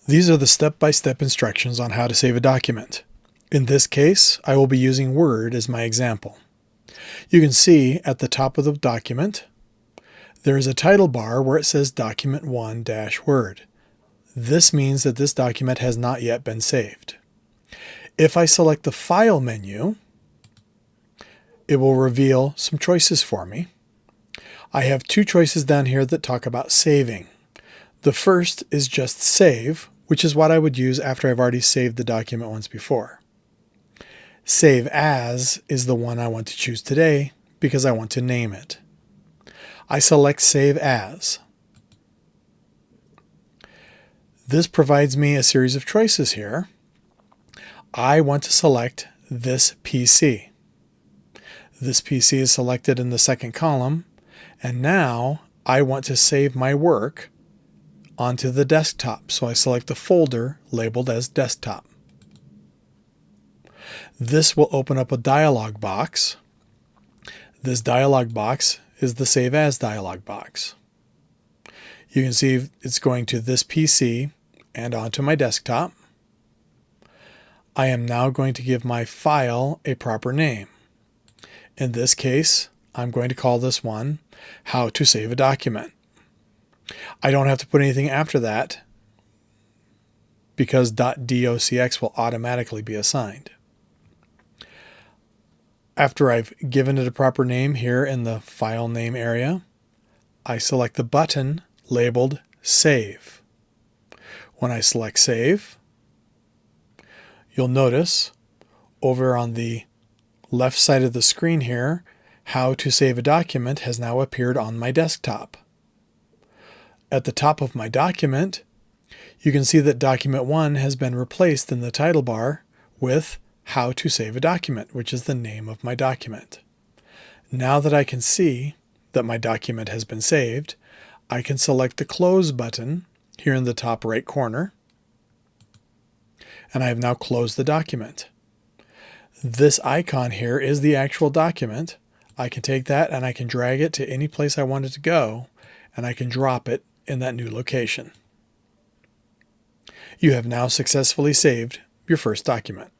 These are the step-by-step instructions on how to save a document. In this case, I will be using Word as my example. You can see at the top of the document, there is a title bar where it says Document 1-Word. This means that this document has not yet been saved. If I select the File menu, it will reveal some choices for me. I have two choices down here that talk about saving. The first is just Save, which is what I would use after I've already saved the document once before. Save As is the one I want to choose today because I want to name it. I select Save As. This provides me a series of choices here. I want to select this PC. This PC is selected in the second column, and now I want to save my work onto the desktop, so I select the folder labeled as Desktop. This will open up a dialog box. This dialog box is the Save As dialog box. You can see it's going to this PC and onto my desktop. I am now going to give my file a proper name. In this case, I'm going to call this one How to Save a Document. I don't have to put anything after that because .docx will automatically be assigned. After I've given it a proper name here in the file name area, I select the button labeled Save. When I select Save, you'll notice over on the left side of the screen here, How to Save a Document has now appeared on my desktop. At the top of my document, you can see that Document 1 has been replaced in the title bar with How to Save a Document, which is the name of my document. Now that I can see that my document has been saved, I can select the Close button here in the top right corner, and I have now closed the document. This icon here is the actual document. I can take that and I can drag it to any place I want it to go, and I can drop it in that new location. You have now successfully saved your first document.